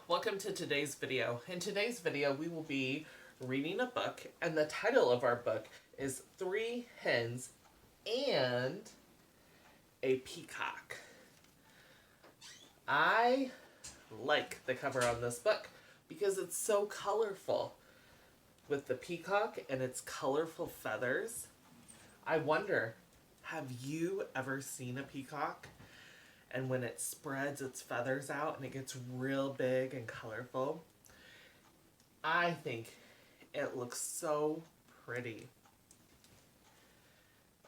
Welcome to today's video. In today's video, we will be reading a book, and the title of our book is 3 Hens and a Peacock. I like the cover on this book because it's so colorful with the peacock and its colorful feathers. I wonder, have you ever seen a peacock? And when it spreads its feathers out and it gets real big and colorful, I think it looks so pretty.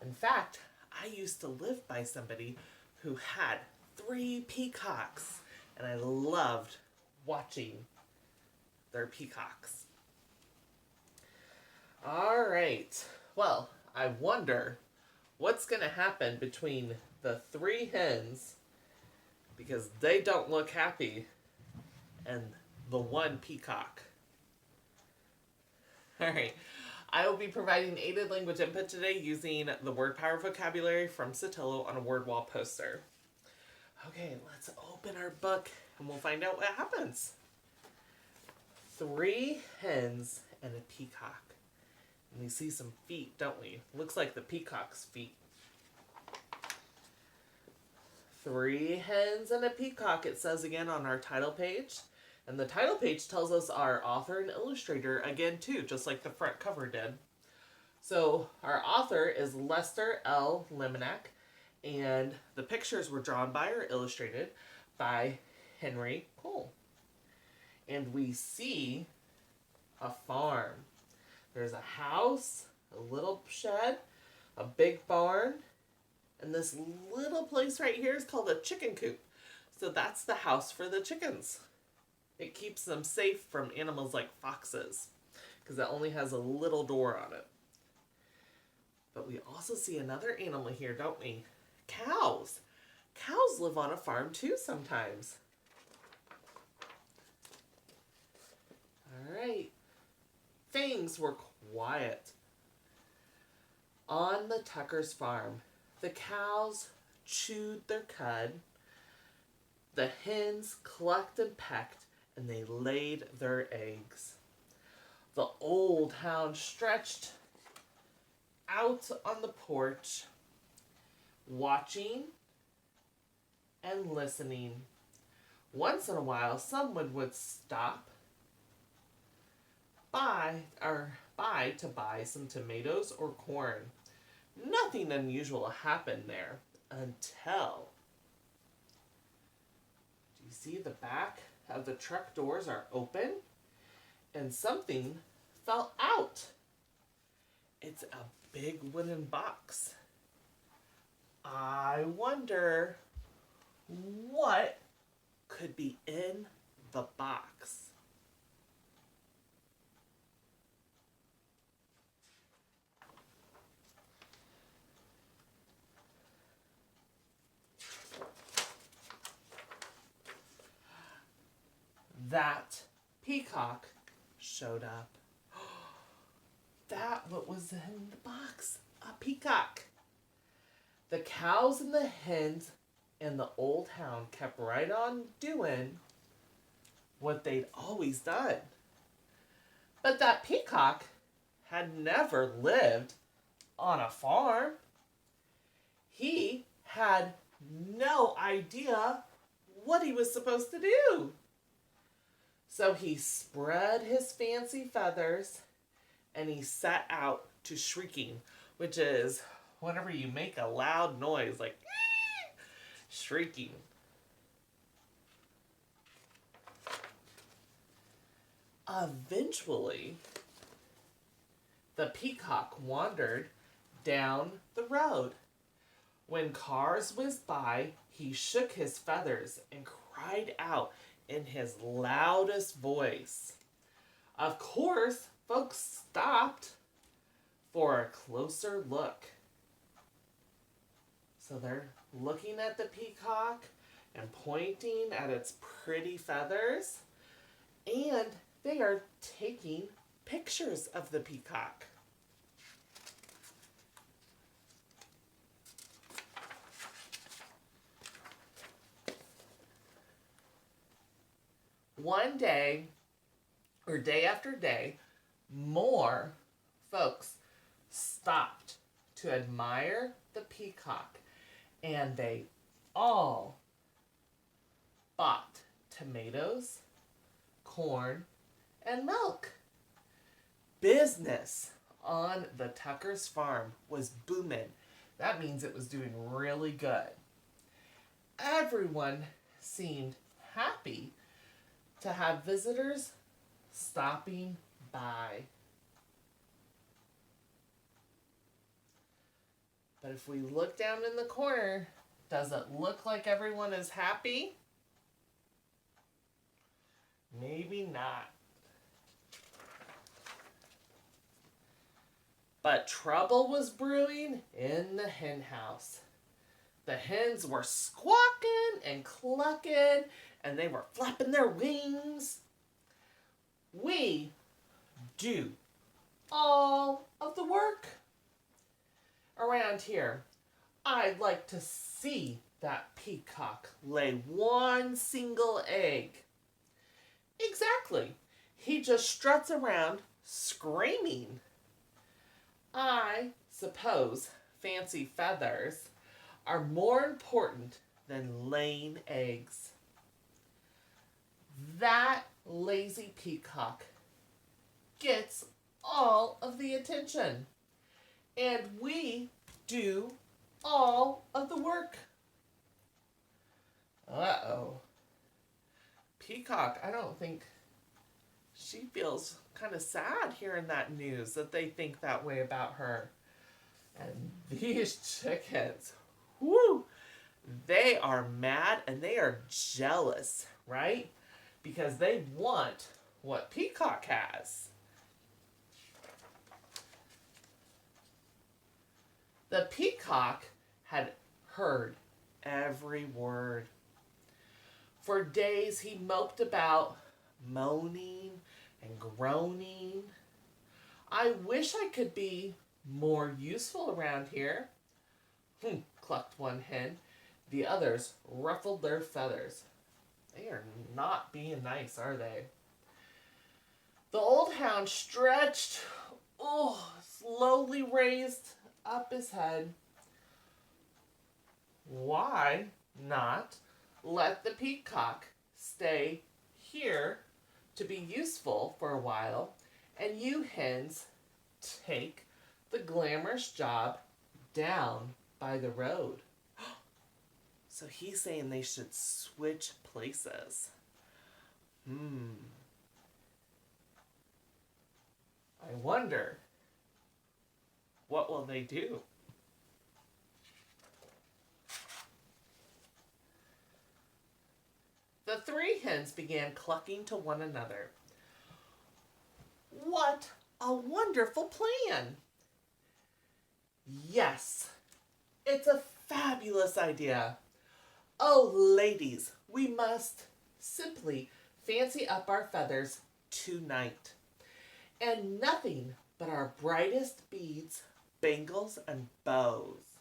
In fact, I used to live by somebody who had 3 peacocks, and I loved watching their peacocks. All right, well, I wonder what's going to happen between the 3 hens, because they don't look happy, and the 1 peacock. Alright, I will be providing aided language input today using the Word Power vocabulary from Saltillo on a word wall poster. Okay, let's open our book and we'll find out what happens. 3 hens and a peacock. And we see some feet, don't we? Looks like the peacock's feet. 3 hens and a peacock, it says again on our title page. And the title page tells us our author and illustrator again too, just like the front cover did. So our author is Lester L. Liminack, and the pictures were drawn by or illustrated by Henry Cole. And we see a farm. There's a house, a little shed, a big barn, and this little place right here is called a chicken coop. So that's the house for the chickens. It keeps them safe from animals like foxes because it only has a little door on it. But we also see another animal here, don't we? Cows. Cows live on a farm too sometimes. All right. Things were quiet. On the Tucker's farm, the cows chewed their cud, the hens clucked and pecked, and they laid their eggs. The old hound stretched out on the porch, watching and listening. Once in a while, someone would stop by to buy some tomatoes or corn. Nothing unusual happened there until... Do you see the back of the truck doors are open and something fell out? It's a big wooden box. I wonder what could be in the box. That peacock showed up. That what was in the box? A peacock. The cows and the hens and the old hound kept right on doing what they'd always done. But that peacock had never lived on a farm. He had no idea what he was supposed to do. So he spread his fancy feathers and he set out to shrieking, which is whenever you make a loud noise like shrieking. Eventually, the peacock wandered down the road. When cars whizzed by, he shook his feathers and cried out in his loudest voice. Of course, folks stopped for a closer look. So they're looking at the peacock and pointing at its pretty feathers, and they are taking pictures of the peacock. one day, or day after day, more folks stopped to admire the peacock, and they all bought tomatoes, corn, and milk. Business on the Tucker's farm was booming. That means it was doing really good. Everyone seemed happy to have visitors stopping by. But if we look down in the corner, does it look like everyone is happy? Maybe not. But trouble was brewing in the hen house. The hens were squawking and clucking, and they were flapping their wings. We do all of the work around here. I'd like to see that peacock lay one single egg. Exactly. He just struts around screaming. I suppose fancy feathers are more important than laying eggs. That lazy peacock gets all of the attention, and we do all of the work. Uh-oh. Peacock, I don't think she feels kind of sad hearing that news that they think that way about her. And these chickens, whoo, they are mad and they are jealous, right? Because they want what Peacock has. The peacock had heard every word. For days he moped about, moaning and groaning. I wish I could be more useful around here. Clucked one hen. The others ruffled their feathers. They are not being nice, are they? The old hound stretched, slowly raised up his head. Why not let the peacock stay here to be useful for a while, and you hens take the glamorous job down by the road? So he's saying they should switch places. I wonder, what will they do? The three hens began clucking to one another. What a wonderful plan! Yes, it's a fabulous idea. Oh, ladies, we must simply fancy up our feathers tonight. And nothing but our brightest beads, bangles, and bows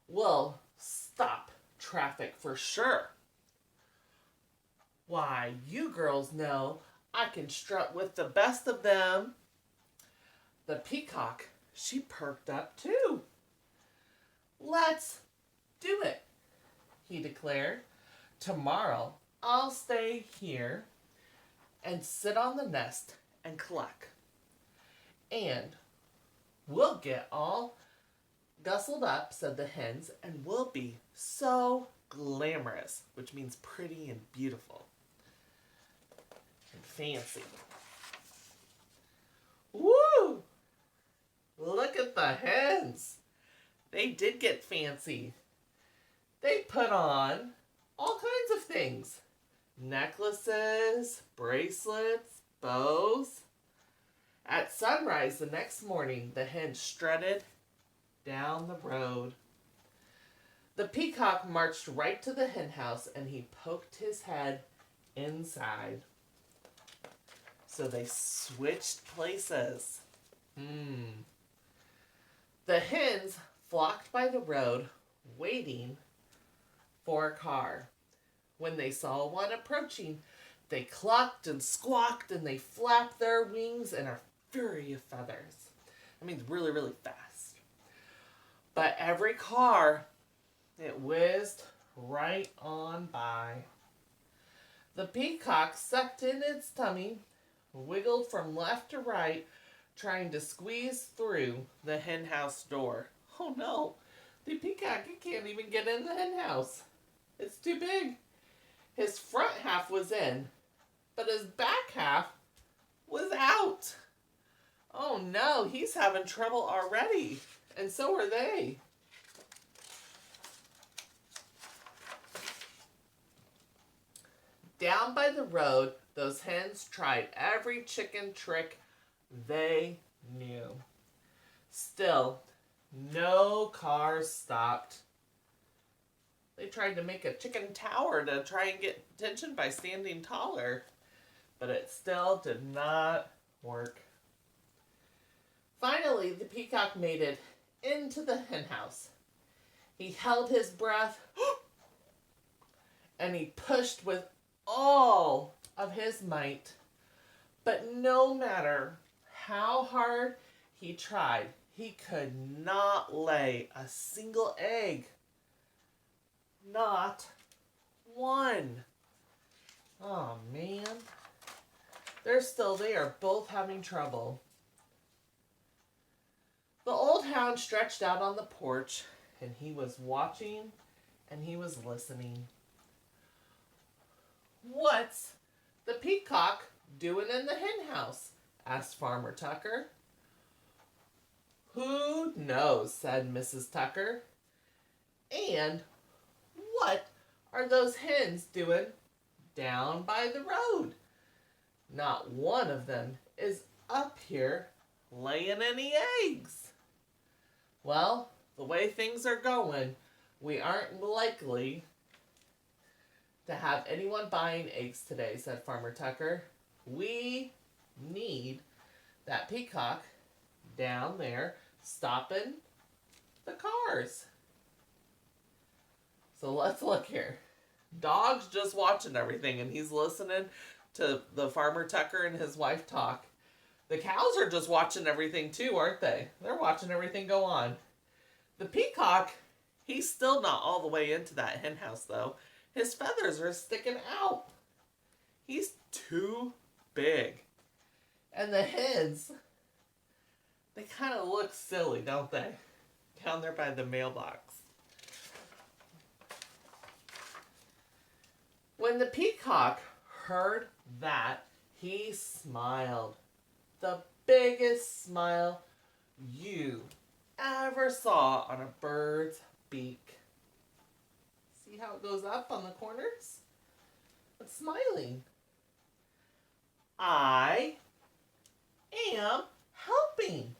will stop traffic for sure. Why, you girls know I can strut with the best of them. The peacock, she perked up too. Let's do it, he declared. Tomorrow I'll stay here and sit on the nest and cluck. And we'll get all gustled up, said the hens, and we'll be so glamorous, which means pretty and beautiful and fancy. Woo! Look at the hens. They did get fancy. They put on all kinds of things. Necklaces, bracelets, bows. At sunrise the next morning, the hen strutted down the road. The peacock marched right to the hen house and he poked his head inside. So they switched places. The hens flocked by the road, waiting for a car. When they saw one approaching, They clucked and squawked and they flapped their wings in a fury of feathers. That means really, really fast. But every car, it whizzed right on by. The peacock sucked in its tummy, wiggled from left to right, trying to squeeze through the hen house door. Oh no, the peacock, he can't even get in the hen house. It's too big. His front half was in, but his back half was out. Oh no, he's having trouble already. And so are they. Down by the road, those hens tried every chicken trick they knew. Still, no cars stopped. They tried to make a chicken tower to try and get attention by standing taller, but it still did not work. Finally, the peacock made it into the hen house. He held his breath and he pushed with all of his might. But no matter how hard he tried, he could not lay a single egg. Not one. Oh man. They are both having trouble. The old hound stretched out on the porch and he was watching and he was listening. What's the peacock doing in the hen house? Asked Farmer Tucker. Who knows, said Mrs. Tucker. And what are those hens doing down by the road? Not one of them is up here laying any eggs. Well, the way things are going, we aren't likely to have anyone buying eggs today, said Farmer Tucker. We need that peacock down there stopping the cars. So let's look here. Dog's just watching everything and he's listening to the Farmer Tucker and his wife talk. The cows are just watching everything too, aren't they? They're watching everything go on. The peacock, he's still not all the way into that hen house though. His feathers are sticking out. He's too big. And the hens, they kind of look silly, don't they? Down there by the mailbox. When the peacock heard that, he smiled. The biggest smile you ever saw on a bird's beak. See how it goes up on the corners? It's smiling. I am helping,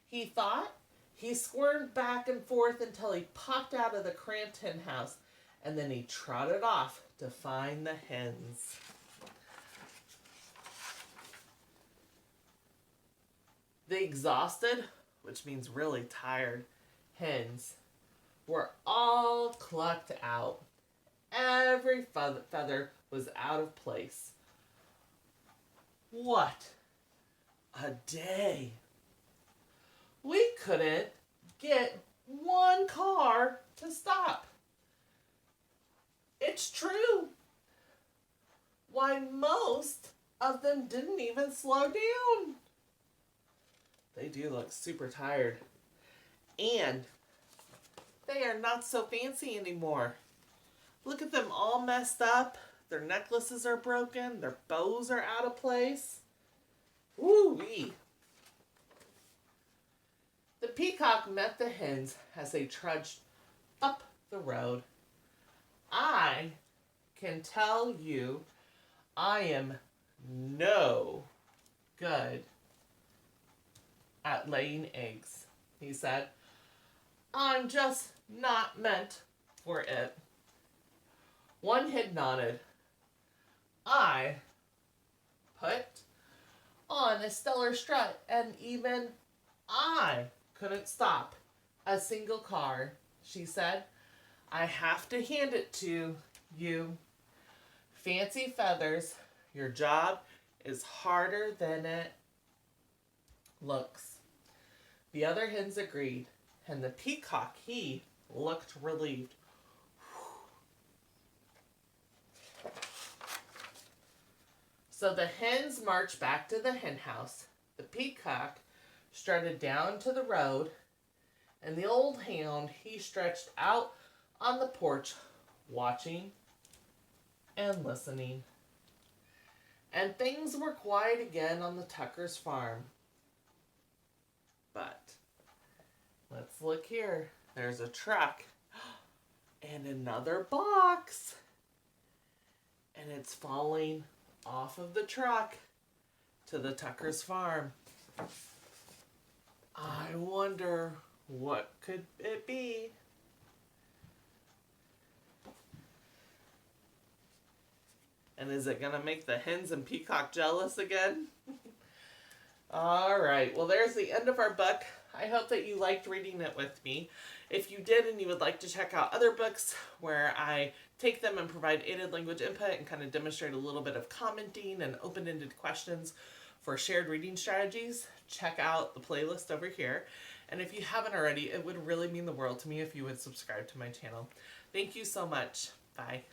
he thought. He squirmed back and forth until he popped out of the cramped hen house, and then he trotted off to find the hens. The exhausted, which means really tired, hens were all clucked out. Every feather was out of place. What a day! We couldn't get one car to stop. It's true. Why, most of them didn't even slow down. They do look super tired. And they are not so fancy anymore. Look at them all messed up. Their necklaces are broken. Their bows are out of place. Woo-wee. The peacock met the hens as they trudged up the road. I can tell you I am no good at laying eggs, he said. I'm just not meant for it. One hen nodded. I put on a stellar strut, and even I couldn't stop a single car, she said. I have to hand it to you. Fancy feathers Your job is harder than it looks. The other hens agreed, and the peacock, he looked relieved. So the hens marched back to the hen house. The peacock strutted down to the road, and the old hound, he stretched out on the porch, watching and listening. And things were quiet again on the Tuckers' farm. But let's look here. There's a truck and another box. And it's falling off of the truck to the Tuckers' farm. I wonder, what could it be? And is it going to make the hens and peacock jealous again? All right, well, there's the end of our book. I hope that you liked reading it with me. If you did and you would like to check out other books where I take them and provide aided language input and kind of demonstrate a little bit of commenting and open-ended questions for shared reading strategies, check out the playlist over here. And if you haven't already, it would really mean the world to me if you would subscribe to my channel. Thank you so much. Bye.